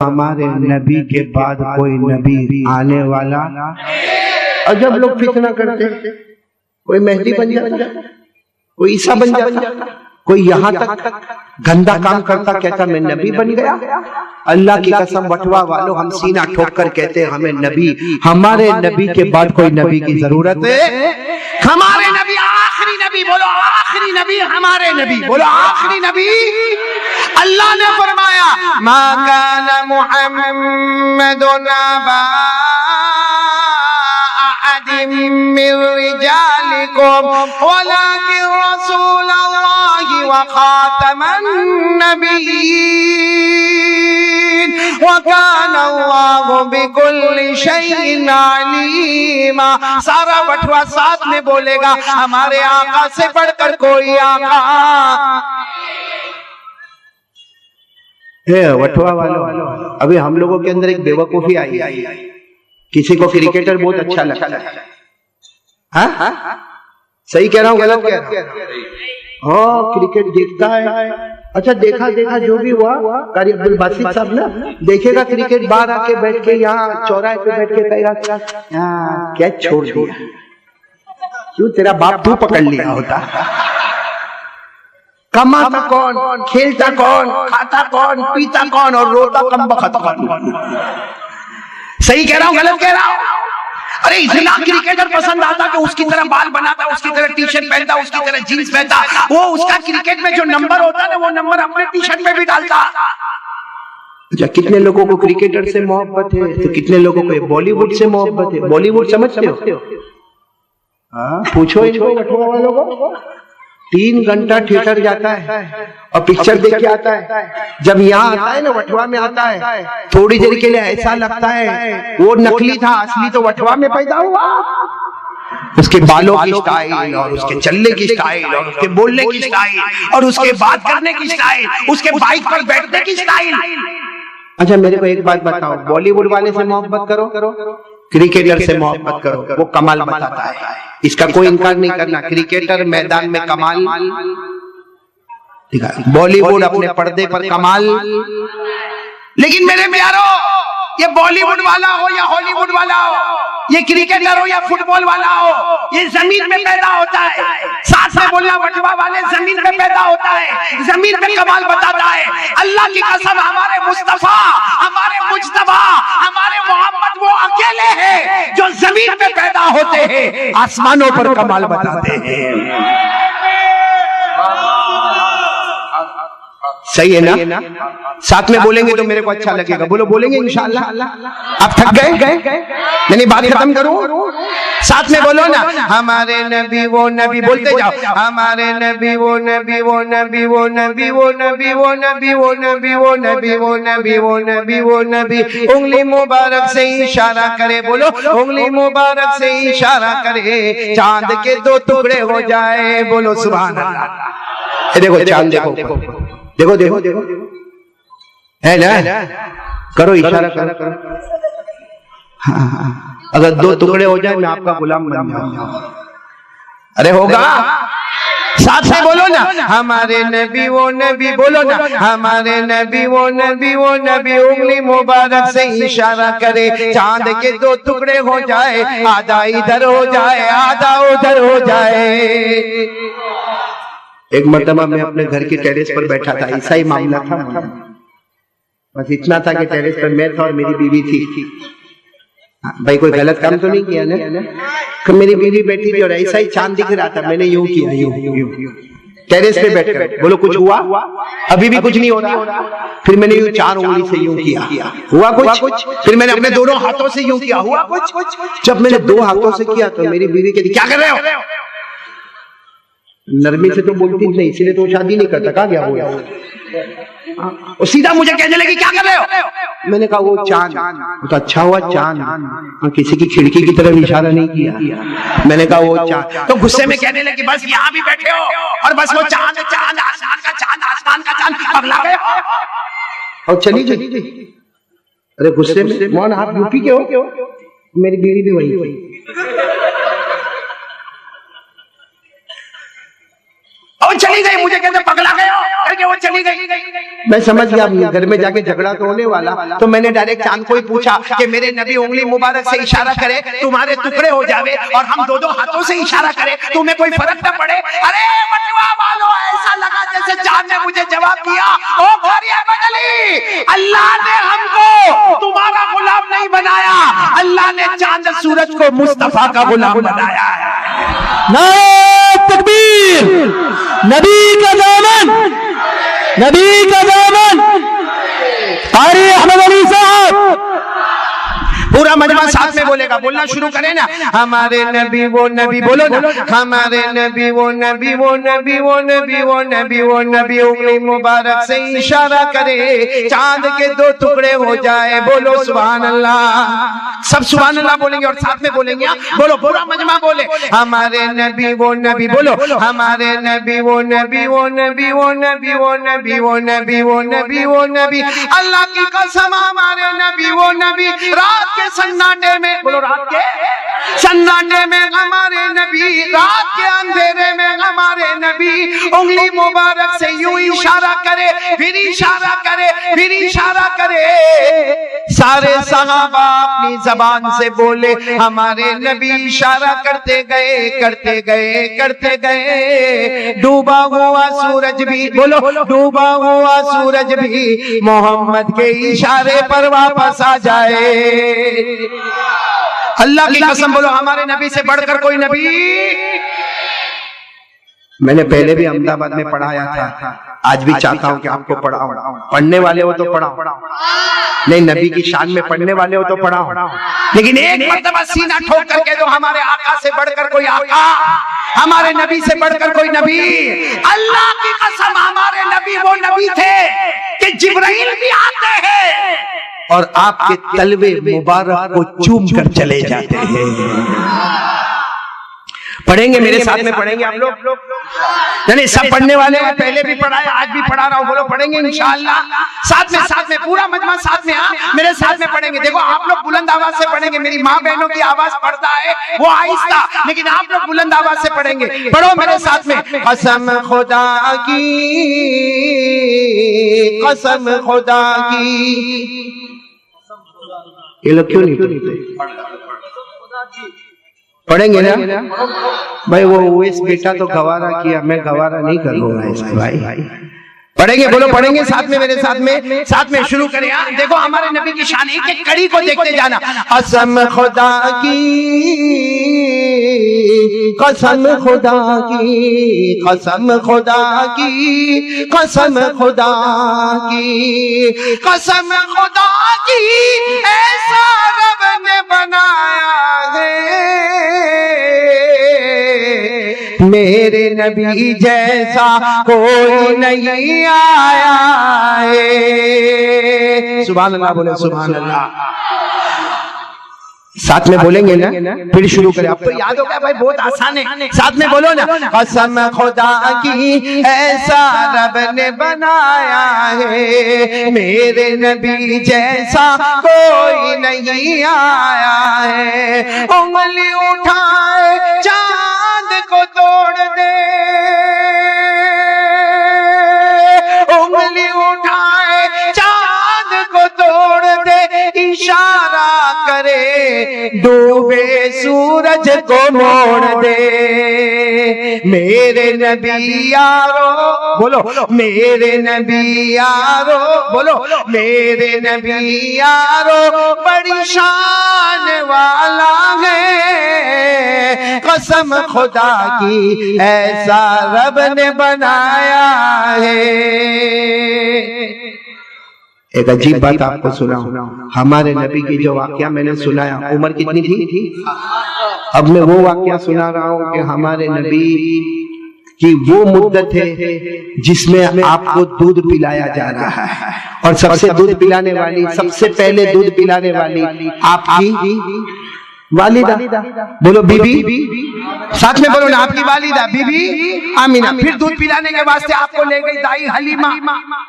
हमारे नबी के बाद कोई नबी आने वाला। और जब लोग फितना करते, कोई मेहदी बन जाता, कोई ईसा बन जाता, कोई यहाँ तक गंदा काम करता, कहता मैं नबी बन गया। अल्लाह की कसम बटवा वालों, हम सीना ठोक कर कहते हैं हमें नबी, हमारे नबी के बाद कोई नबी की जरूरत है। हमारे नबी आखिरी नबी, बोलो आखिरी नबी, हमारे नबी बोलो आखिरी नबी। अल्लाह ने फरमाया मा काना मुहम्मदुन अबा अहदिम मिन रिजालिकुम वलाकिन रसूलल्लाहि व खातमन नबिय्यीन व काना अल्लाहु बिकुल्लि शैइन अलीमा। सारा बटवा साथ में बोलेगा, हमारे आका से बढ़कर कोई आका। वटवा वालों, अभी हम लोगों के अंदर एक बेवकूफी आई। किसी को क्रिकेटर बहुत अच्छा लगता है, हाँ? सही कह रहा हूँ गलत कह रहा हूँ? हाँ, क्रिकेट देखता है। अच्छा, देखा जो भी हुआ, कारी अब्दुल बासित साहब ना देखेगा क्रिकेट, बाहर आके बैठ के यहाँ चौराहे पे बैठ के कहेगा क्या छोड़ दिया, क्यों तेरा बाप तू पकड़ लिया होता। कमाता कौन, खेलता कौन, खाता कौन, पीता कौन और रोता कम बखत कौन। सही कह रहा हूँ गलत कह रहा हूँ? अरे इतना क्रिकेटर पसंद आता कि उसकी तरह बाल बनाता, उसकी तरह टी शर्ट पहनता, उसकी तरह जीन्स पहनता, वो उसका क्रिकेट में जो नंबर होता ना, वो नंबर अपने टी शर्ट में भी डालता। अच्छा, कितने लोगों को क्रिकेटर से मोहब्बत है, तो कितने लोगों को बॉलीवुड से मोहब्बत है। बॉलीवुड समझते हो? हाँ, पूछो इनको बटवा वालों को। 3 घंटा थिएटर जाता है और पिक्चर देख के आता है। जब यहाँ आता है ना, वटवा में आता है, थोड़ी देर के लिए ऐसा लगता है वो नकली था, असली तो वटवा में पैदा हुआ। उसके बालों की स्टाइल और उसके चलने की स्टाइल और उसके बोलने की स्टाइल और उसके बात करने की स्टाइल, उसके बाइक पर बैठने की स्टाइल। अच्छा, मेरे को एक बात बताओ, बॉलीवुड वाले से मोहब्बत करो, क्रिकेटर से मोहब्बत करो, वो कमाल बताता है, इसका कोई इनकार नहीं करना। क्रिकेटर मैदान में कमाल, बॉलीवुड अपने पर्दे पर कमाल। लेकिन मेरे प्यारो, ये बॉलीवुड वाला हो या हॉलीवुड वाला हो, ये क्रिकेटर हो या फुटबॉल वाला हो, ये जमीन में पैदा होता है। साथ में बोलना, बटवा वाले जमीन में पैदा होता है, जमीन में कमाल बताता है। अल्लाह की कसम, हमारे मुस्तफा, हमारे मुज्तबा, हमारे मोहम्मद वो अकेले हैं जो जमीन में पैदा होते हैं, आसमानों पर कमाल बताते हैं। सही है ना? साथ में बोलेंगे तो मेरे को अच्छा लगेगा। बोलो, बोलेंगे इंशाअल्लाह। आप थक गए? नहीं, बात खत्म करूं? साथ में बोलो ना, हमारे नबी वो नबी, बोलते जाओ, हमारे नबी वो नबी, वो नबी, वो नबी, वो नबी, वो नबी, वो नबी, वो नबी, वो नबी, वो नबी, वो नबी। उंगली मुबारक से इशारा करे, बोलो उंगली मुबारक से इशारा करे, चांद के 2 टुकड़े हो जाए। बोलो सुभान अल्लाह। देखो चांद, देखो है ना, करो इशारा करो। हाँ, अगर 2 टुकड़े हो जाए मैं आपका गुलाम बन जाऊंगा। अरे होगा? साथ में बोलो ना, हमारे नबी वो नबी, बोलो ना, हमारे नबी वो नबी, वो नबी। उंगली मुबारक से इशारा करे, चांद के 2 टुकड़े हो जाए, आधा इधर हो जाए, आधा उधर हो जाए। एक मरतबा मैं अपने घर की टेरेस पर बैठा था, ऐसा ही मामला था। बस इतना था कि टेरेस पर मैं था और मेरी बीवी थी। भाई कोई गलत काम तो नहीं किया ना? तो मेरी बीवी बैठी थी और ऐसा ही चांद दिख रहा था। मैंने यूं किया, यूं टेरेस पे बैठकर। बोलो कुछ हुआ? अभी भी कुछ नहीं हो रहा। फिर मैंने यूं 4 उंगली से यूं किया, हुआ कुछ? फिर मैंने अपने दोनों हाथों से यूं किया, हुआ कुछ? जब मैंने 2 हाथों से किया तो मेरी बीवी कहती क्या कर रहे हो? नरमी से तो बोलती नहीं, इसलिए तो शादी नहीं करता। कहा गया वो सीधा मुझे कहने लगी क्या कर रहे हो? मैंने कहा वो चांद। तो अच्छा हुआ चांद, किसी की खिड़की की तरफ इशारा नहीं किया। मैंने कहा वो चांद। तो गुस्से में कहने लगी बस यहाँ भी बैठे हो और बस वो चांद, आसमान का चांद, आसमान का चांद, पगला गए हो और चली गई। अरे गुस्से में, मौन, आप यूपी के हो? मेरी बीवी भी वही। और चली गई, मुझे कहते पगला गए हो करके वो चली गई। मैं समझ गया घर में जाके झगड़ा तो होने वाला, तो मैंने डायरेक्ट चांद को ही पूछा कि मेरे नबी उंगली मुबारक से इशारा करे तुम्हारे टुकड़े हो जावे और हम दो हाथों से इशारा करें, तुम्हें कोई फर्क न पड़े। अरे बटुआ वालों, ऐसा लगा जैसे चांद ने मुझे जवाब दिया, ओ घोरिया बदली, अल्लाह ने हमको तुम्हारा गुलाम नहीं बनाया, अल्लाह ने चांद सूरज को मुस्तफा का गुलाम बनाया है। नारे तकबीर, नबी का दामन, नबी का दामन, कारी अहमद अली साहब। पूरा मजमा साथ में बोलेगा, बोलना शुरू करें ना, हमारे नबी वो नबी, बोलो ना, हमारे नबी वो नबी, वो नबी वो नबी वो नबी वो नबी उंगली मुबारक से इशारा करे चांद के दो टुकड़े हो जाए। बोलो सुभान अल्लाह, सब सुभान अल्लाह बोलेंगे और साथ में बोलेंगे। बोलो, पूरा मजमा बोले, हमारे नबी वो नबी, बोलो हमारे नबी वो नबी, वो नबी वो नबी वो नबी वो नबी वो नबी वो नबी, अल्लाह की कसम हमारे नबी वो नबी, रात के सन्नाटे में, बोलो रात के सन्नाटे में हमारे नबी, रात के अंधेरे में हमारे नबी उंगली मुबारक से यूं इशारा करे, फिर इशारा करे, फिर इशारा करे। सारे सहाबा अपनी जबान से बोले, हमारे नबी इशारा करते गए करते गए करते गए, डूबा हुआ सूरज भी, बोलो डूबा हुआ सूरज भी मोहम्मद के इशारे पर वापस आ जाए। अल्लाह की कसम, बोलो हमारे नबी से बढ़कर कोई नबी। मैंने पहले भी अहमदाबाद में पढ़ाया था, आज भी चाहता हूं कि आपको पढ़ाऊं। पढ़ने वाले हो तो पढ़ाओ, नहीं नबी की शान में पढ़ने वाले हो तो पढ़ाओ, लेकिन एक मर्तबा सीना ठोक करके दो, हमारे आका से बढ़कर कोई आका, हमारे नबी से बढ़कर कोई नबी। अल्लाह की कसम, हमारे नबी वो नबी थे कि जिब्राइल भी आते हैं और आपके तलवे मुबारक को चूम कर चले जाते हैं। पढ़ेंगे मेरे साथ में, पढ़ेंगे आप लोग? नहीं, सब पढ़ने वाले हैं, पहले भी पढ़ाया, आज भी पढ़ा रहा हूं। बोलो पढ़ेंगे इंशाअल्लाह, साथ में पूरा मजमा साथ में, मेरे साथ में पढ़ेंगे। देखो आप लोग बुलंद आवाज से पढ़ेंगे, मेरी माँ बहनों की आवाज पढ़ता है वो आहिस्ता, लेकिन आप लोग बुलंद आवाज से पढ़ेंगे। पढ़ो मेरे साथ में, कसम खुदा की, कसम खुदा की। ये लोग क्यों नहीं पढ़ते? पढ़ेंगे ना भाई, वो उवैस बेटा तो गवारा किया, मैं गवारा नहीं करूंगा इसको भाई। पढ़ेंगे, बोलो पढ़ेंगे साथ में, मेरे साथ में शुरू करें। देखो हमारे नबी की शान, एक एक कड़ी को देखते जाना। कसम खुदा की, कसम खुदा की, कसम खुदा की, कसम खुदा की, कसम खुदा की, ऐसा रब ने बनाया है मेरे नबी जैसा कोई नहीं आया है। सुभान अल्लाह, बोले सुभान अल्लाह। साथ में बोलेंगे ना, फिर शुरू करें। अब तो याद हो गया भाई, बहुत आसान है, साथ में बोलो ना। कसम खुदा की, ऐसा रब ने बनाया है मेरे नबी जैसा कोई नहीं आया है। उंगली उठाए चांद को तोड़ दे, उंगली उठाए चांद को तोड़ दे, इशारा करे डूबे सूरज को मोड़ दे। मेरे नबी यारो, बोलो मेरे नबी यारो, बोलो मेरे नबी यारो, बड़ी शान वाला है। कसम खुदा की, ऐसा रब ने बनाया है। एक अजीब बात आपको सुनाऊं, हमारे नबी की जो वाकया मैंने सुनाया, उम्र कितनी थी? अब मैं वो वाकया सुना रहा हूं कि हमारे नबी की वो मुद्दत है जिसमें आपको दूध पिलाया जा रहा है, और सबसे दूध पिलाने वाली, सबसे पहले दूध पिलाने वाली आपकी वालिदा, बोलो बीबी, साथ में बोलो ना, आपकी वालिदा बीबी आमीना। फिर दूध पिलाने के वास्ते आपको ले गई दाई हलीमा,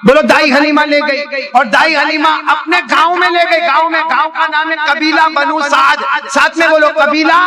बोलो दाई हलीमा ले गई, और दाई हलीमा अपने गांव में ले गई। गांव में, गांव का नाम है कबीला बनु साद, साथ में बोलो कबीला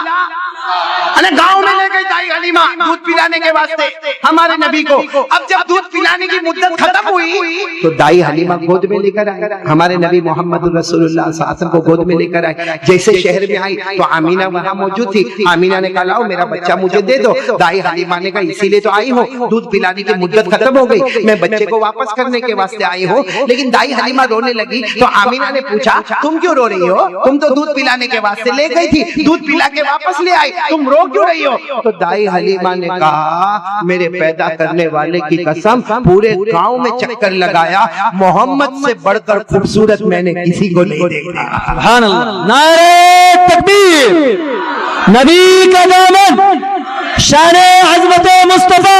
अरे गांव में ले गई दाई हलीमा दूध पिलाने के वास्ते हमारे नबी को। अब जब दूध पिलाने की मुद्दत खत्म हुई तो दाई हलीमा गोद में लेकर आई, हमारे नबी मोहम्मद रसूलुल्लाह सल्लल्लाहु अलैहि वसल्लम को गोद में लेकर आई। जैसे शहर में आई तो आमीना वहां मौजूद थी। आमीना ने कहा लाओ मेरा बच्चा मुझे दे दो। दाई हलीमा ने कहा इसीलिए तो आई हो, दूध पिलाने की मुद्दत खत्म हो गई, मैं बच्चे को वापस करने के वास्ते आई हूँ। लेकिन दाई हलीमा रोने लगी तो आमीना ने पूछा तुम क्यों रो रही हो? तुम तो दूध पिलाने के वास्ते ले गई थी, दूध पिला के वापस ले आई, तुम रो क्यों रही हो? तो दाई हलीमा ने कहा मेरे पैदा करने वाले की कसम, पूरे गांव में चक्कर लगाया, मोहम्मद से बढ़कर खूबसूरत मैंने किसी को नहीं देखा। सुभान अल्लाह। नारे तकबीर, नबी का दामन, शाने हज़रत मुस्तफा,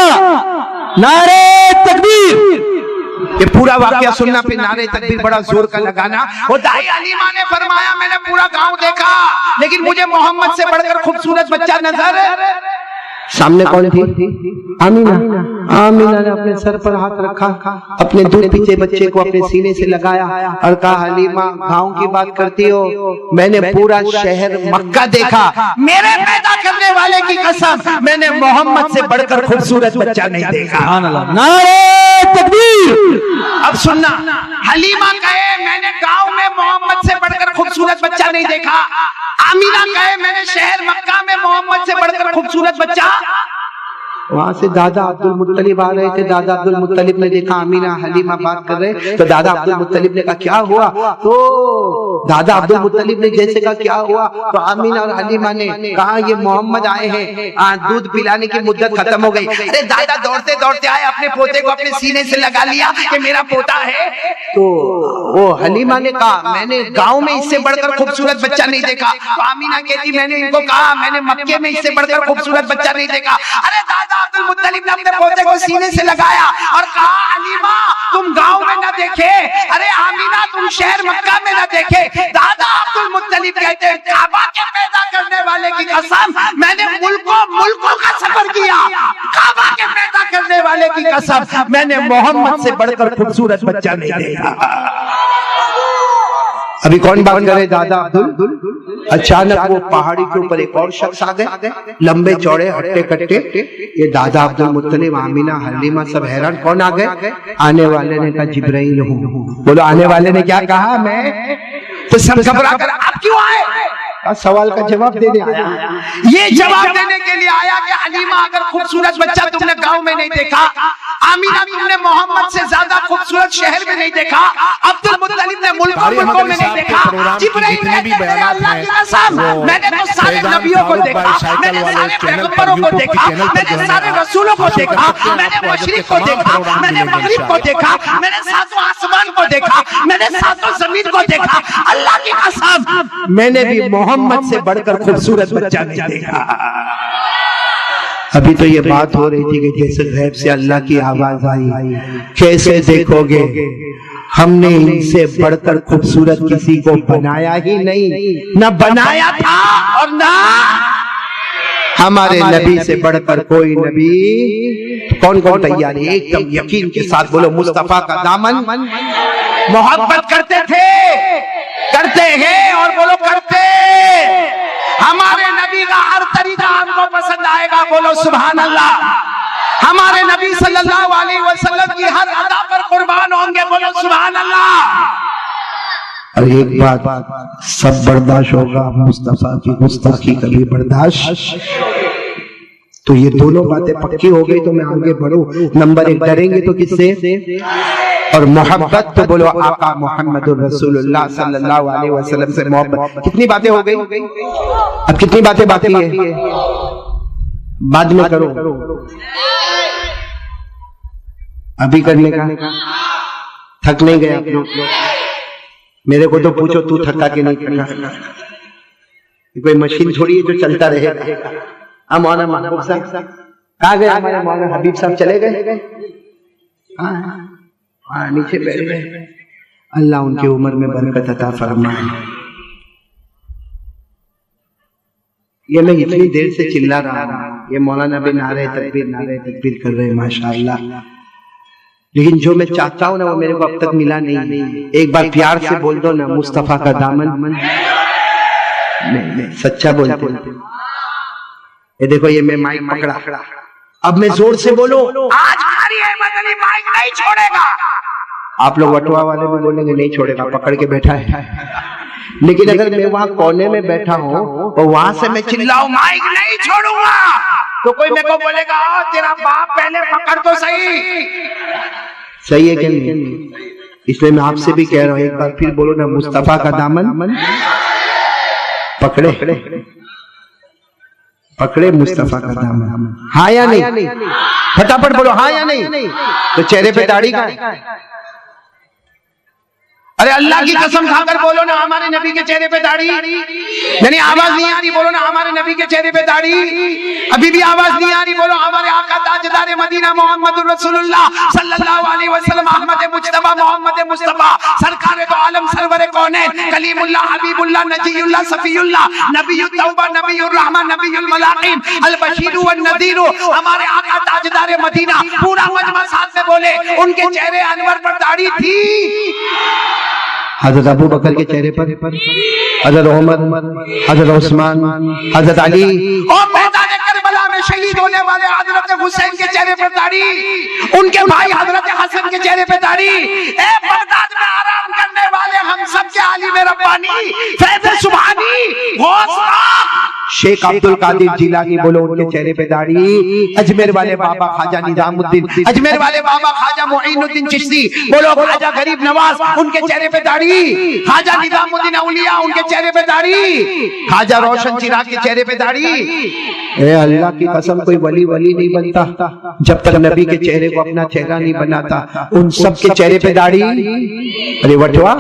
नारे तकबीर। ये पूरा वाकया सुनना, फिर नारे तकबीर बड़ा जोर का लगाना। वो दाई हलीमा ने फरमाया मैंने पूरा गांव देखा लेकिन मुझे मोहम्मद से बढ़कर खूबसूरत बच्चा नजर। सामने कौन थी? आमीना। आमीना ने अपने सर पर हाथ रखा, अपने दूध पीछे बच्चे को अपने सीने से लगाया और कहा हलीमा गांव की बात करती हो, मैंने पूरा शहर मक्का देखा, मेरे पैदा करने वाले की कसम मैंने मोहम्मद से बढ़कर खूबसूरत बच्चा नहीं देखा। सुभान अल्लाह। नारे तकबीर। अब सुनना, हलीमा कहे मैंने गांव में मोहम्मद से बढ़कर खूबसूरत बच्चा नहीं देखा। आमीना कहे मैंने शहर मक्का में मोहम्मद से बढ़कर खूबसूरत बच्चा। वहां से दादा अब्दुल मुत्तलिब आ रहे थे। दादा अब्दुल मुत्तलिब ने देखा आमीना हलीमा बात कर रहे, तो दादा अब्दुल मुत्तलिब ने कहा क्या हुआ? तो दादा अब्दुल मुत्तलिब ने जैसे कहा क्या हुआ, तो आमीना और हलीमा ने कहा ये मोहम्मद आए हैं, दूध पिलाने की मुद्दत खत्म हो गई। अरे दादा दौड़ते दौड़ते आए, अपने पोते को अपने सीने से लगा लिया कि मेरा पोता है। तो वो हलीमा ने कहा मैंने गांव में इससे बढ़कर खूबसूरत बच्चा नहीं देखा। तो आमीना कहती मैंने इनको कहा मैंने मक्के में इससे बढ़कर खूबसूरत बच्चा नहीं देखा। अरे दादा अब्दुल मुत्तलिब ने अपने पोते को सीने से लगाया और कहा हलीमा तुम गांव में न देखे, अरे आमीना तुम शहर मक्का में न देखे। दादा अब्दुल मुत्तलिब कहते हैं काबा के पैदा करने वाले की कसम मैंने मुल्कों का सफर किया, काबा के पैदा करने वाले की कसम मैंने मोहम्मद से बढ़कर खूबसूरत बच्चा नहीं देखा। अभी कौन बात करे? दादा अब्दुल। अचानक वो पहाड़ी के ऊपर एक और शख्स आ गए, लंबे चौड़े हट्टे कट्टे। ये दादा अब्दुल मुत्तलिब, आमीना, हलीमा सब हैरान, कौन आ गए? आने वाले ने कहा जिब्राइल हूँ। बोलो आने वाले ने क्या कहा? मैं। तो सब घबरा कर आप क्यों आए? सवाल का जवाब देने आया। ये जवाब देने के लिए आया कि हलीमा अगर खूबसूरत बच्चा तुमने गांव में नहीं देखा, आमीना तुमने मोहम्मद से ज्यादा खूबसूरत शहर में नहीं देखा, अब्दुल मुत्तलिब ने मुल्कों में नहीं देखा, जिब्राइल कहते हैं अल्लाह की कसम मैंने तो सारे नबियों को देखा, मैंने सारे पैगंबरों को देखा, मैंने सारे रसूलों को देखा, मैंने मशरिक को देखा, मैंने मगरिब को देखा, मैंने सातों आसमान को देखा, मैंने सातों जमीन को देखा, अल्लाह की कसम मैंने भी मोहम्मद से बढ़कर खूबसूरत बच्चा नहीं देखा। अभी तो ये बात हो रही थी कि जैसे गैब से अल्लाह की आवाज आई, कैसे देखोगे, हमने इनसे बढ़कर खूबसूरत किसी को बनाया ही नहीं, न बनाया था और न हमारे नबी से बढ़कर कोई नबी। कौन कौन तैयार है? एकदम यकीन के साथ बोलो मुस्तफा का दामन मोहब्बत करते थे, करते हैं और बोलो करते। हमारे नबी का हर तरीका हमको पसंद आएगा, बोलो सुभान अल्लाह। हमारे नबी सल्लल्लाहु अलैहि वसल्लम की हर अदा पर कुर्बान होंगे, बोलो सुभान अल्लाह। और एक बात सब बर्दाश्त होगा, मुस्तफा की गुस्ताखी कभी बर्दाश्त। तो ये दोनों बातें पक्की हो गई तो मैं आगे बढ़ूं। नंबर 1 डरेंगे तो किससे? और मोहब्बत तो बोलो आका मोहम्मदुर रसूलुल्लाह सल्लल्लाहु अलैहि वसल्लम से मोहब्बत। कितनी बातें हो गई? अब कितनी बातें बाकी है? बाद में करो, अभी करने का। थक नहीं गए आप लोग? मेरे को तो पूछो तू थका कि नहीं थका? कोई मशीन थोड़ी है जो चलता रहेगा। हम मौलाना महबूब साहब कहाँ गए? हमारे मौलाना हबीब साहब चले गए, नीचे बैठ गए। अल्लाह उनकी उम्र में बरकत अता फरमाए। ये मैं इतनी देर से चिल्ला रहा हूँ, ये मौलाना भी नारे तकबीर कर रहे हैं माशाअल्लाह, लेकिन जो मैं चाहता हूँ ना वो मेरे को अब तक मिला नहीं। एक बार प्यार से बोल दो ना मुस्तफा का दामन। नहीं, सच्चा बोलते ये देखो, ये मैं माइक पकड़ा, अब मैं जोर से बोलूं, आज हमारी अहमद अली माइक नहीं छोड़ेगा। आप लोग वटवा वाले भी बोलेंगे नहीं छोड़ेगा, पकड़ के बैठा है। लेकिन अगर मैं वहां कोने में बैठा हूं और वहां से मैं चिल्लाऊं माइक नहीं छोड़ूंगा, तो कोई मेरे को बोलेगा तेरा बाप पहले पकड़ तो सही है क्या नहीं? इसलिए मैं आपसे भी कह रहा हूं, एक बार फिर बोलो ना, मुस्तफा का दामन पकड़े पकड़े, मुस्तफा का दामन, हाँ या नहीं? फटाफट बोलो हाँ या नहीं। तो चेहरे पे दाढ़ी का है? अरे अल्लाह की कसम खाकर बोलो ना, हमारे नबी के चेहरे पे दाढ़ी। नहीं आवाज नहीं आ रही, बोलो ना हमारे नबी के चेहरे पे दाढ़ी। अभी भी आवाज नहीं आ रही, बोलो हमारे आका ताजदार मदीना मोहम्मद रसूलुल्लाह सल्लल्लाहु अलैहि वसल्लम अहमद मुज्तबा मोहम्मद मुस्तफा सरकार दो आलम सरवर कौनैन कलीमुल्लाह हबीबुल्लाह नजीयुल्लाह सफीयुल्लाह नबीयुत तौबा नबीयुर रहमान नबीयुल मलाकिम अल बशीर वन नज़ीर, हमारे आका ताजदार मदीना, पूरा मजमा साथ में बोले, उनके चेहरे अनवर पर दाढ़ी थी। हजरत अबू बकर के चेहरे पर, हजरत उमर, हजरत उस्मान, हजरत अली, और मैदान करबला में शहीद होने वाले हजरत हुसैन के चेहरे पर दाढ़ी, उनके भाई हजरत हसन के चेहरे पर दाढ़ी, बगदाद में आराम करने वाले हम सब के आलिम रब्बानी फैज़ सुभानी शेख अब्दुल कादिर जिलानी, बोलो उनके चेहरे पे दाढ़ी। अजमेर वाले बाबा ख्वाजा निजामुद्दीन, अजमेर वाले बाबा ख्वाजा मुईनुद्दीन चिश्ती, बोलो ख्वाजा गरीब नवाज, उनके चेहरे पे दाढ़ी। ख्वाजा निजामुद्दीन औलिया, उनके चेहरे पे दाढ़ी। ख्वाजा रोशन चिराग के चेहरे पे दाढ़ी। ए अल्लाह की कसम, कोई वली नहीं बनता जब तक नबी के चेहरे को अपना चेहरा नहीं बनाता। उन सब के चेहरे पे दाढ़ी। अरे वटवा,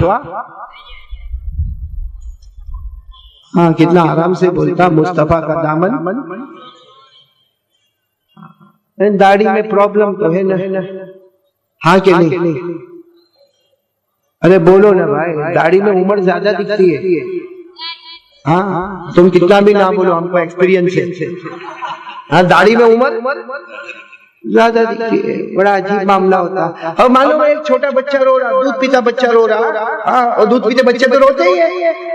हाँ कितना आराम से बोलता, मुस्तफा का दामन। दाढ़ी में प्रॉब्लम तो है ना, हाँ कि नहीं? अरे बोलो ना भाई, दाढ़ी में उम्र ज्यादा दिखती है। हाँ तुम कितना भी ना बोलो, हमको एक्सपीरियंस है। हाँ दाढ़ी में उम्र ज्यादा दिखती है, बड़ा अजीब मामला होता है। और मालूम है, एक छोटा बच्चा रो रहा, दूध पीता बच्चा रो रहा, हाँ, और दूध पीते बच्चे तो रोते ही है,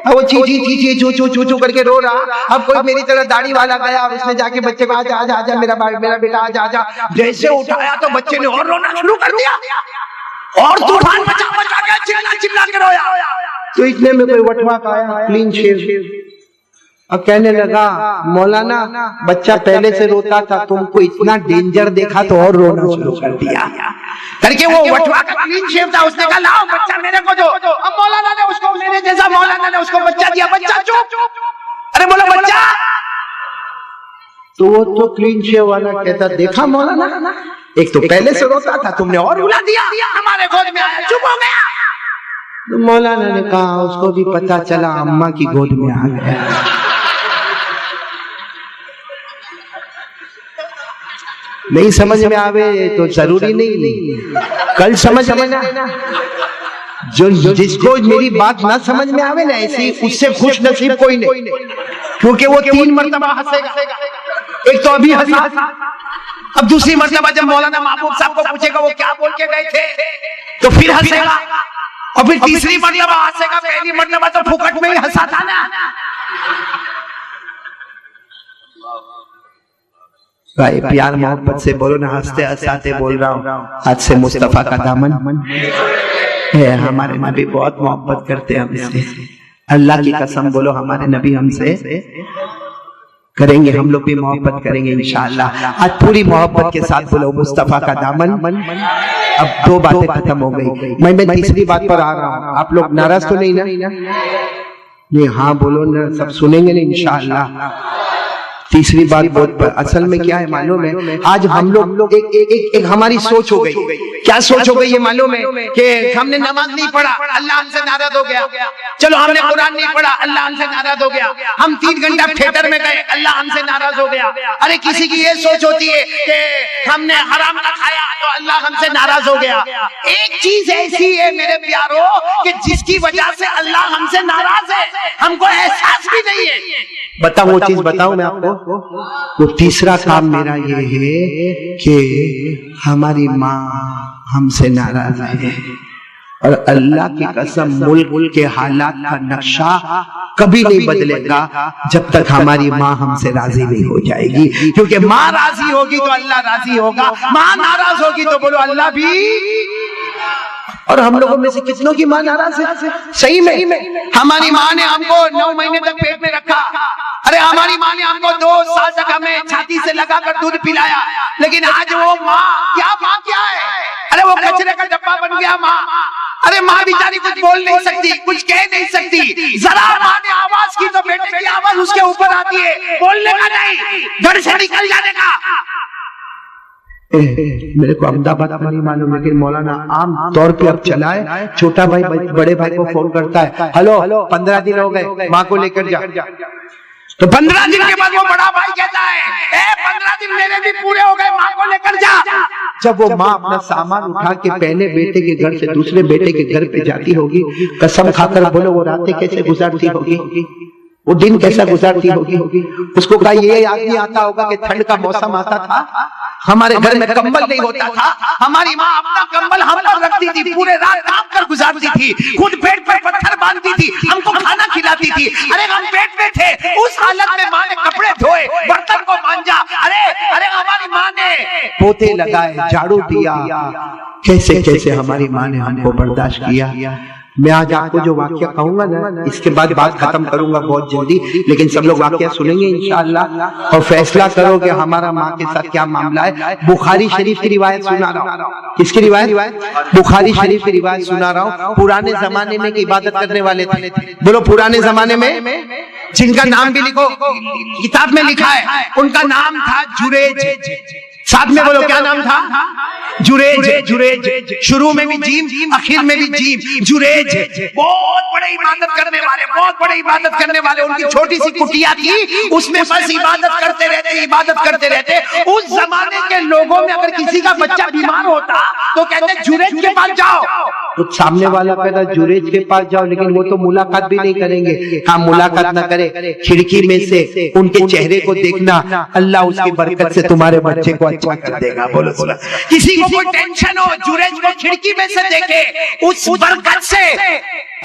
वो ची ची ची ची चू चू चू चू करके रो रहा। अब कोई मेरी तरह दाढ़ी वाला गया, अब इसने जाके बच्चे को आजा आजा आजा मेरा बेटा आजा आजा, जैसे उठाया तो बच्चे ने और रोना शुरू कर दिया, और तूफान मचा के चिल्ला के रोया। तो इतने में कोई वटवा का आया, क्लीन शेव, अब कहने लगा मौलाना बच्चा पहले से रोता था, तुमको इतना डेंजर देखा तो और रोना शुरू कर दिया करके। वो वटवा का क्लीन शेव था, उसने कहा लाओ बच्चा मेरे को दो। अब मौलाना ने उसको, मेरे जैसा मौलाना ने उसको बच्चा दिया। बच्चा चुप, अरे बोला बच्चा, तो वो तो क्लीन शेव वाला कहता देखा मौलाना, एक तो पहले से रोता था, तुमने और रुला दिया, हमारे गोद में आया, चुप हो गया। तो मौलाना ने कहा उसको भी पता चला अम्मा की गोद में आ गया। नहीं समझ में आवे तो जरूरी नहीं, कल समझ लेना। जो जिसको मेरी बात ना समझ में आवे ना, ऐसी उससे खुश नसीब कोई नहीं, क्योंकि वो 3 मरतबा हंसेगा। एक तो अभी हंसा, अब दूसरी मरतबा जब मौलाना महबूब साहब को पूछेगा वो क्या बोल के गए थे, तो फिर हंसेगा, और फिर तीसरी मरतबा हंसेगा। पहली मरतबा तो फुकट में ही हंसा था ना। भाई प्यार मोहब्बत से बोलो ना, हंसते हंसाते बोल रहा हूँ। आज से मुस्तफा का दामन है, हमारे नबी बहुत मोहब्बत करते हैं हमसे। अल्लाह की कसम बोलो, हमारे नबी हमसे करेंगे, हम लोग भी मोहब्बत करेंगे इंशाअल्लाह। आज पूरी मोहब्बत के साथ बोलो मुस्तफा का दामन। अब 2 बातें खत्म हो गई, मैं तीसरी बात पर आ रहा हूँ। आप लोग नाराज तो नहीं ना? नहीं, हाँ बोलो ना, सब सुनेंगे ना इंशाअल्लाह। तीसरी बात बहुत असल में क्या है मालूम है, आज हम लोग एक हमारी सोच हो गई। क्या सोच हो गई ये मालूम है कि हमने नमाज नहीं पढ़ा, अल्लाह हमसे नाराज हो गया। चलो हमने कुरान नहीं पढ़ा, अल्लाह हमसे नाराज हो गया। हम 3 घंटा थिएटर में गए, अल्लाह हमसे नाराज हो गया। अरे किसी की ये सोच होती है कि हमने हराम ना खाया तो अल्लाह हमसे नाराज हो गया। एक चीज ऐसी है मेरे प्यारो कि जिसकी वजह से अल्लाह हमसे नाराज है, हमको एहसास भी नहीं है। बताऊं वो चीज, बताऊं मैं आपको। तो तीसरा काम मेरा ये है कि हमारी माँ हमसे नाराज है। और अल्लाह की कसम मुल्क के हालात का नक्शा कभी नहीं बदलेगा जब तक हमारी माँ हमसे राजी नहीं हो जाएगी, क्योंकि माँ राजी होगी तो अल्लाह राजी होगा, माँ नाराज होगी तो बोलो अल्लाह भी। और हम लोगों में से कितनों की माँ नाराज है? सही में हमारी माँ ने हमको 9 महीने तक पेट में रखा, अरे हमारी माँ ने हमको 2 साल तक हमें छाती से लगाकर दूध पिलाया, लेकिन आज वो माँ क्या है? अरे वो कचरे का डब्बा बन गया माँ। अरे माँ बेचारी कुछ बोल नहीं सकती, कुछ कह नहीं सकती, जरा माँ ने आवाज की तो बेटे की आवाज उसके ऊपर आती है, बोलने का नहीं, घर से निकल जाने का। मेरे को अहमदाबाद का नहीं मालूम, लेकिन मौलाना आम तौर पे अब चला है, छोटा भाई बड़े भाई को फोन करता है, हेलो 15 दिन हो गए, माँ को लेकर जा। तो 15 दिन के बाद वो बड़ा भाई कहता है 15 दिन मेरे भी पूरे हो गए, माँ को लेकर जा। जब वो माँ अपना सामान उठा के पहले बेटे के घर से दूसरे बेटे के घर पे जाती होगी, कसम खाकर बोलो वो रातें कैसे गुजारती होगी, वो दिन कैसा गुजारती होगी। उसको कहा ये याद नहीं आता होगा कि ठंड का मौसम आता था, हमारे घर में कंबल नहीं होता था, हमारी माँ अपना कंबल हम पर रखती थी, पूरे रात काम कर गुजारती थी, खुद पेट पर पत्थर बांधती थी, हमको खाना खिलाती थी। अरे हम पेट में थे, उस हालत में माँ ने कपड़े धोए, बर्तन को मांजा, अरे हमारी माँ ने पोते लगाए, झाड़ू दिया, कैसे कैसे हमारी माँ ने हमको बर्दाश्त किया। मैं आज आपको जो वाक्य कहूंगा ना, इसके बाद बात खत्म करूंगा बहुत जल्दी, लेकिन सब लोग वाक्य सुनेंगे इंशाअल्लाह और फैसला करोगे हमारा माँ के साथ क्या मामला है। बुखारी शरीफ की रिवायत सुना रहा हूँ। किसकी रिवायत? बुखारी शरीफ की रिवायत सुना रहा हूँ। पुराने जमाने में इबादत करने वाले थे, बोलो पुराने जमाने में, जिनका नाम भी लिखो, किताब में लिखा है, उनका नाम था जुरेज। साथ में बोलो क्या नाम था? जुरेज। शुरू में भी जीम, आखिर में भी जीम। जुरेज बहुत बड़े इबादत करने वाले, उनकी छोटी सी कुटिया थी, उसमें बस इबादत करते रहते। उस जमाने के लोगों में अगर किसी का बच्चा बीमार होता तो कहते जुरेज के पास जाओ, तो सामने वाला कहता जुरेज के पास जाओ, लेकिन वो तो मुलाकात भी नहीं करेंगे। हाँ, मुलाकात ना करे, खिड़की में से उनके चेहरे को देखना, अल्लाह उसकी बरकत से तुम्हारे बच्चे को अच्छा कर देगा। बोलो किसी को कोई टेंशन हो, जुरेज को खिड़की में से देखे, उस बरकत से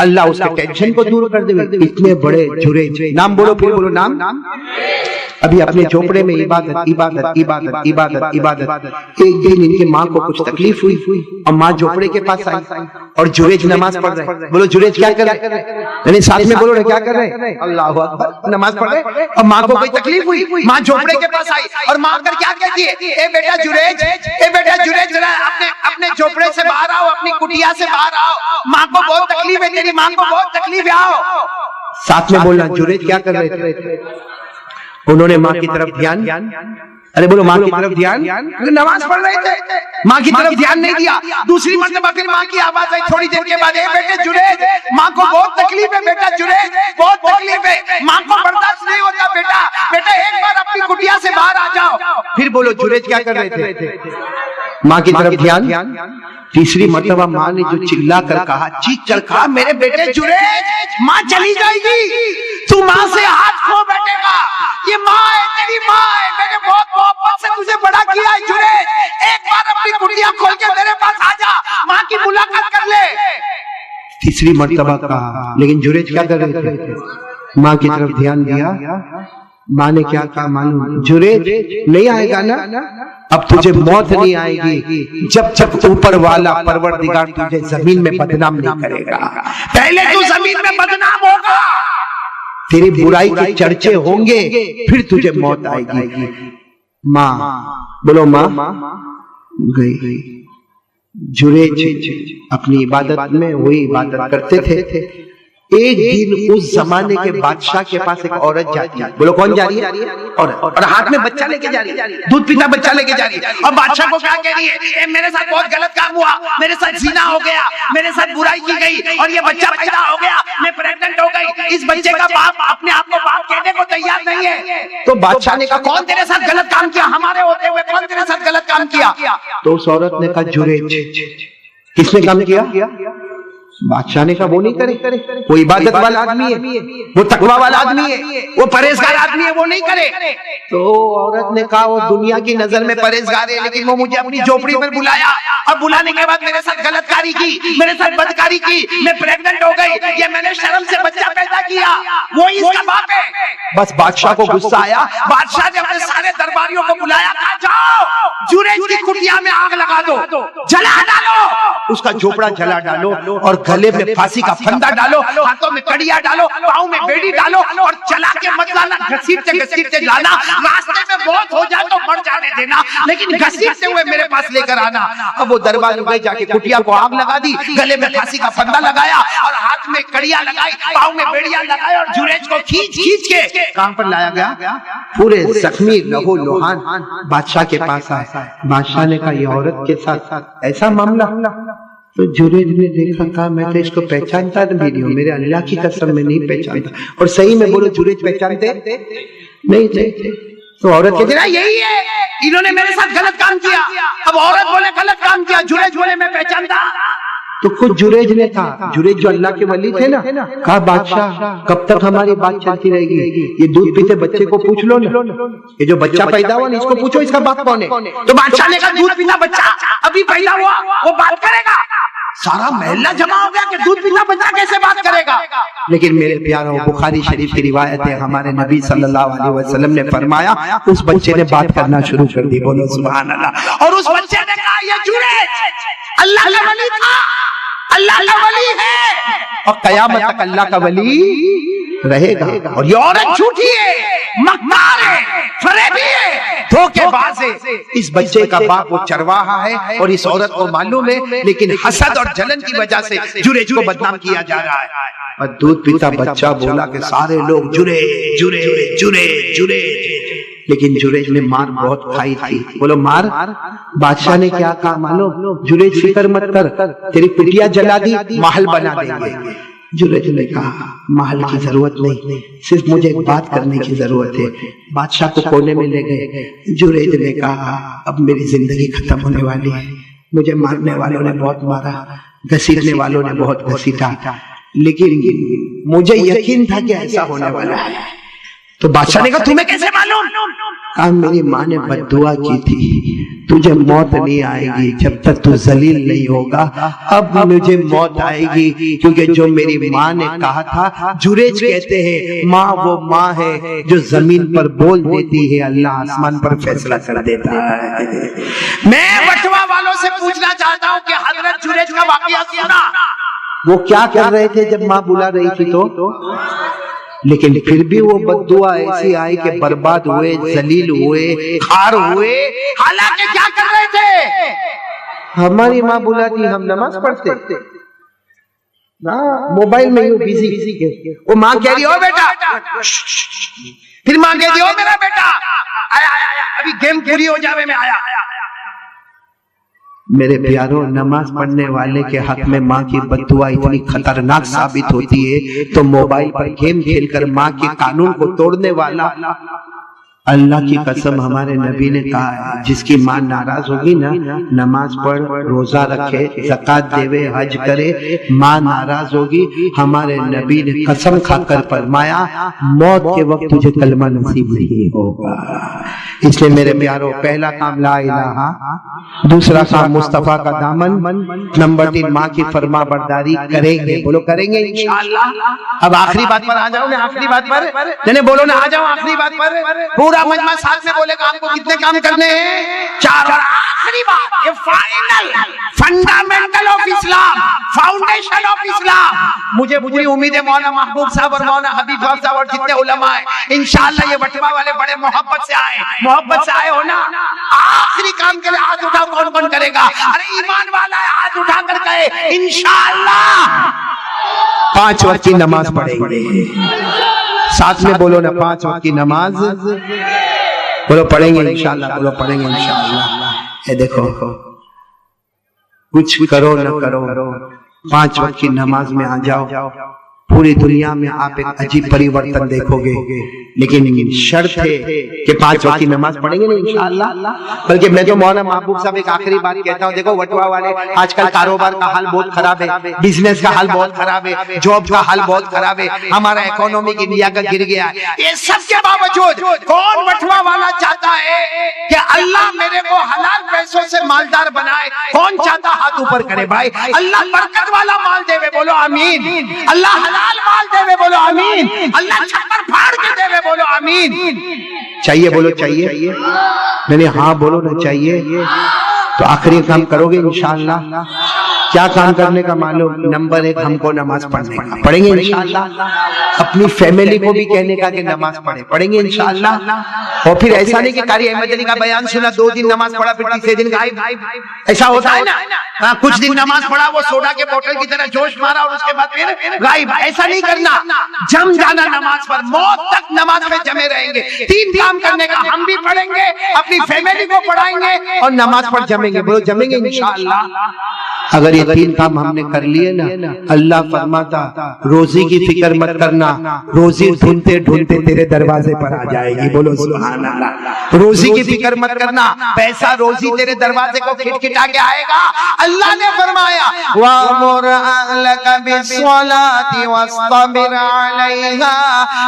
अल्लाह उसके टेंशन को दूर कर देगा। इतने बड़े जुरेज, नाम बोलो, फिर बोलो नाम। अभी अपने झोपड़े में इबादत। एक दिन इनकी माँ को कुछ तकलीफ हुई और माँ झोपड़े के पास आई और जुरेज नमाज पढ़ रहे। बोलो जुरेज क्या कर रहे? साथ में बोलो क्या कर रहे? अल्लाह अकबर, नमाज पढ़ रहे। और माँ को कोई तकलीफ हुई, माँ झोपड़े के पास आई और माँ कर क्या कहती है? ए बेटा जुरेज, जरा अपने झोपड़े से बाहर आओ, अपनी कुटिया से बाहर आओ, माँ को बहुत तकलीफ है, तेरी माँ को बहुत तकलीफ है, आओ। साथ में बोलना जुरेज क्या कर रहे थे? उन्होंने माँ की तरफ ध्यान, अरे बोलो माँ की तरफ ध्यान, नमाज पढ़ रहे थे, माँ की तरफ ध्यान नहीं दिया। दूसरी मर्तबा फिर माँ की आवाज आई थोड़ी देर के बाद, बेटे जुरेज, माँ को बहुत तकलीफ है बेटा जुरेज, बहुत तकलीफ है, माँ को बर्दाश्त नहीं होता बेटा एक बार अपनी कुटिया से बाहर आ जाओ। फिर बोलो जुरेज क्या कर रहे थे? माँ की तरफ ध्यान। तीसरी मर्तबा माँ ने जो चिल्ला कर कहा, चीख कर कहा, मेरे बेटे जुरेज, माँ चली जाएगी, तू माँ से हाथ खो बैठेगा, ये माँ है, तेरी माँ है, मैंने बहुत मोहब्बत से तुझे बड़ा किया है जुरेज, एक बार अपनी कुटिया खोल के मेरे पास आ जा, माँ की मुलाकात कर ले। तीसरी मर्तबा कहा, लेकिन जुरेज क्या कर रहे थे? माँ की तरफ ध्यान दिया। माँ ने क्या कहा मालूम? जुरेज नहीं आएगा ना, अब तुझे मौत नहीं आएगी जब तक ऊपर वाला परवरदिगार तुझे जमीन में बदनाम नहीं करेगा। पहले तू जमीन में बदनाम होगा, तेरी बुराई के चर्चे होंगे, फिर तुझे मौत आएगी। माँ बोलो, माँ गई। जुरेज अपनी इबादत में वही इबादत करते थे। एक दिन उस जमाने के बादशाह के पास एक औरत जाती है, बोलो कौन जा रही है? और हाथ में बच्चा लेके जा रही है, दूध पीता बच्चा लेके जा रही है, और बादशाह को क्या कह रही है? मेरे साथ बहुत गलत काम हुआ, मेरे साथ ज़िना हो गया, मेरे साथ बुराई की गई और ये बच्चा पैदा हो गया, मैं प्रेग्नेंट हो गई, इस बच्चे का बाप अपने आप को बाप कहने को तैयार नहीं है। तो बादशाह ने कहा, कौन तेरे साथ गलत काम किया? हमारे होते हुए कौन तेरे साथ गलत काम किया? तो उस औरत ने कहा, जुरेज। किसने काम किया? बादशाह ने कहा वो नहीं करे, वो इबादत वाला आदमी है, वो तकवा वाला आदमी है, वो परहेजगार आदमी है, वो नहीं करे। तो औरत ने कहा वो दुनिया की नजर में परहेजगार है, लेकिन वो मुझे अपनी झोपड़ी में बुलाया और बुलाने के बाद मेरे साथ गलतकारी की, मेरे साथ बदकारी की, मैं प्रेग्नेंट हो गई, ये मैंने शर्म से बच्चा पैदा किया, वो इसका बाप है। बस बादशाह को गुस्सा आया, बादशाह ने अपने सारे दरबारियों को बुलाया, कहा जाओ जुरेज की कुटिया में आग लगा दो, जला डालो, उसका झोपड़ा जला डालो और गले में फांसी का फंदा डालो, हाथों में कड़िया डालो, पाँव में बेड़ी डालो और चला के मत लाना, घसीटते लाना, रास्ते में मौत हो जाए तो मर जाने देना, लेकिन घसीटते हुए मेरे पास लेकर आना। अब वो दरबार में जाके कुटिया को आग लगा दी, गले में फांसी का फंदा लगाया और हाथ में कड़िया लगाई, पाँव में बेड़िया लगाई और जुरेज को खींच के कहां पर लाया गया? पूरे जख्मी लहू लुहान बादशाह के पास आया। बादशाह ने कहा ये औरत के साथ ऐसा मामला? तो जुरेज ने देखा, कहा मैं तो इसको पहचानता भी नहीं हूँ, मेरे अल्लाह की कसम में नहीं पहचानता। और सही में बोलो जुरेज पहचानते नहीं थे। तो औरत कहती ना यही है, इन्होंने मेरे साथ गलत काम किया। अब औरत बोले गलत काम किया, जुरेज बोले मैं पहचानता। तो खुद जुरेज ने कहा, जुरेज जो अल्लाह के वली थे ना, कहा बादशाह कब तक हमारी बात चलती रहेगी? ये दूध पीते बच्चे को पूछ लो ना, ये जो बच्चा पैदा हुआ ना इसको पूछो इसका बाप कौन है। तो बादशाह ने कहा दूध पीता बच्चा अभी पैदा हुआ, वो बात करेगा? सारा महल्ला जमा हो गया कि दूध पीता बच्चा कैसे बात करेगा। लेकिन मेरे प्यारों, बुखारी शरीफ की रिवायत है, हमारे नबी सल्लल्लाहु अलैहि वसल्लम ने फरमाया उस बच्चे ने बात करना शुरू कर दी। बोलो सुभान अल्लाह। और उस बच्चे ने कहा ये जुरेज अल्लाह का वली था, अल्लाह का वली है और कयामत तक अल्लाह का वली रहेगा। और ये औरत झूठी है, मक्कार है, फरेबी है, धोखेबाज है। इस बच्चे का बाप वो चरवाहा है और इस औरत को मालूम है, लेकिन हसद और जलन की वजह से जुरेज को बदनाम किया जा रहा है। और दूध पीता बच्चा बोला कि सारे लोग जुरेज जुरेज जुरेज जुरेज, लेकिन जुरेज ने मार बहुत खाई थी। बोलो मार? बादशाह ने क्या कहा मालूम? जुरेज फिक्र मत कर, तेरी कुटिया जला दी, महल बना देंगे। जुरेज ने कहा महल की जरूरत नहीं, सिर्फ मुझे एक बात करने की जरूरत है। बादशाह को कोने में ले गए। जुरेज ने कहा अब मेरी जिंदगी खत्म होने वाली है, मुझे मारने वालों ने बहुत मारा, घसीटने वालों ने बहुत घसीटा, लेकिन मुझे यकीन था कि ऐसा होने वाला है। तो बादशाह ने कहा तुम्हें कैसे मालूम? कहा मेरी माँ ने बद्दुआ की थी, तुझे मौत नहीं आएगी जब तक तू जलील नहीं होगा। अब मुझे मौत आएगी, क्योंकि जो मेरी माँ ने कहा था, जुरेज कहते हैं माँ वो माँ है जो जमीन पर बोल देती है, अल्लाह आसमान पर फैसला कर देता है। मैं बटवा वालों से पूछना चाहता हूँ कि हजरत जुरेज का वाकया सुना, वो क्या कर रहे थे जब माँ बुला रही थी? तो लेकिन फिर भी वो बद्दुआ ऐसी आई कि बर्बाद हुए, जलील हुए, खार हुए। हालांकि क्या कर रहे थे? हमारी माँ बुलाती, हम नमाज पढ़ते ना, मोबाइल में यूं बिजी। वो माँ कह रही हो बेटा, फिर माँ कह रही हो मेरा बेटा आया आया, अभी गेम पूरी हो जावे मैं आया। मेरे प्यारों, नमाज पढ़ने वाले के हक में माँ की बद्दुआ इतनी खतरनाक साबित होती है, तो मोबाइल पर गेम खेलकर माँ के कानून को तोड़ने वाला, अल्लाह की कसम हमारे नबी ने कहा है जिसकी माँ नाराज होगी ना, नमाज पढ़, रोजा रखे, ज़कात देवे, हज करे, माँ नाराज होगी, हमारे नबी ने कसम खाकर फरमाया मौत के वक्त तुझे कलमा नसीब नहीं होगा। इसलिए मेरे प्यारों, पहला काम ला इलाहा, दूसरा काम मुस्तफा का दामन, नंबर 3 माँ की फरमा बरदारी करेंगे। बोलो करेंगे इंशाअल्लाह। अब आखिरी बात पर आ जाओ ना, आखिरी बात पर बोलो ना, आ जाओ आखिरी बात पर। पूरा मजमा साथ में बोलेगा आपको कितने काम करने हैं? 4। और आखिरी बात, ये final fundamental of Islam, foundation of Islam. मुझे पूरी उम्मीद है मौलाना महबूब साहब और मौलाना हबीब साहब और जितने उलमा है, इंशाअल्लाह ये बटवा वाले बड़े मोहब्बत से आए हो ना। आखिरी काम के लिए हाथ उठाओ, कौन कौन करेगा? अरे ईमान वाला है, हाथ उठा कर कहे इंशाअल्लाह 5 वक्त की नमाज पढ़ेंगे। साथ में बोलो ना, 5 वक्त की नमाज बोलो पढ़ेंगे इंशाअल्लाह, बोलो पढ़ेंगे इंशाअल्लाह। ये देखो, कुछ करो न करो, 5 वक्त की नमाज में आ जाओ, पूरी दुनिया में आप एक अजीब परिवर्तन देखोगे, लेकिन शर्त है कि 5 वक्त की नमाज पढ़ेंगे ना इंशाअल्लाह। बल्कि मैं तो मौलाना महबूब साहब एक आखिरी बात कहता हूँ, देखो वटवा वाले आजकल कारोबार का हाल बहुत खराब है, बिजनेस का हाल बहुत खराब है, जॉब का हाल बहुत खराब है, हमारा इकोनॉमिक इंडिया का गिर गया है। ये सब के बावजूद कौन वटवा वाला चाहता है कि अल्लाह मेरे को हलाल पैसों से मालदार बनाए? कौन चाहता? हाथ ऊपर करे भाई। अल्लाह बरकत वाला माल देवे, बोलो आमीन। अल्लाह हलाल माल देवे, बोलो आमीन। अल्लाह छप्पर फाड़ के देवे, बोलो आमीन। चाहिए? बोलो चाहिए। नहीं हाँ बोलो ना चाहिए। तो आखिरी काम करोगे इंशाअल्लाह। क्या काम करने का मालूम? नंबर 1 हमको नमाज पढ़ने का, पढ़ेंगे इंशाअल्लाह। अपनी फैमिली को भी कहने का कि नमाज पढ़ेंगे इंशाअल्लाह। और फिर ऐसा नहीं कि कारी अहमद अली का बयान सुना, 2 दिन नमाज पढ़ा, फिर तीसरे दिन गायब। ऐसा होता है ना? हाँ, कुछ दिन नमाज पढ़ा, वो सोडा के बोतल की तरह जोश मारा और उसके बाद फिर गायब। ऐसा नहीं करना, जम जाना नमाज पर, मौत तक नमाज में जमे रहेंगे। 3 काम करने का, हम भी पढ़ेंगे, अपनी फैमिली को पढ़ाएंगे और नमाज पर जमेंगे। बोलो जमेंगे इंशाअल्लाह। अगर ये 3 काम हमने कर लिए ना, अल्लाह फरमाता रोजी की फिक्र मत करना, रोजी ढूंढते ढूंढते तेरे दरवाजे पर आ जाएगी। बोलो सुभान अल्लाह। रोजी की फिक्र मत करना, पैसा रोजी तेरे दरवाजे को खिटखिटा के आएगा। अल्लाह ने फरमाया वामुर अहलका बिस्सलाति वस्तबिर अलैहा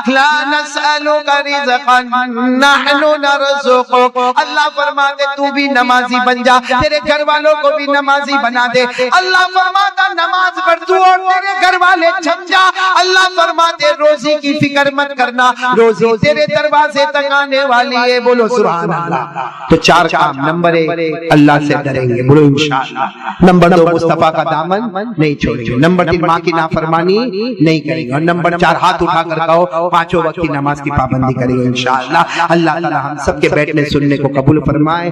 ला नसअलुका रिज़क़न नहनु नरज़ुकुक। अल्लाह फरमाते तू भी नमाजी बन जा, तेरे घर वालों को भी नमाजी बना दे। अल्लाह फरमाता नमाज पढ़ तू और तेरे घर वाले जम जा। अल्लाह फरमाते रोजी की फिक्र मत करना, रोजी तेरे दरवाजे तक आने वाली है। बोलो सुभान अल्लाह। तो 4 काम। नंबर 1 अल्लाह से डरेंगे, बोलो इंशाअल्लाह। नंबर 2 मुस्तफा का दामन नहीं छोड़ेंगे। नंबर 3 माँ की नाफरमानी नहीं करेंगे। और नंबर 4 हाथ उठा कर कहो 5 वक्त की नमाज की पाबंदी करेंगे इंशाअल्लाह। अल्लाह ताला हम सबके बैठने सुनने को कबूल फरमाए।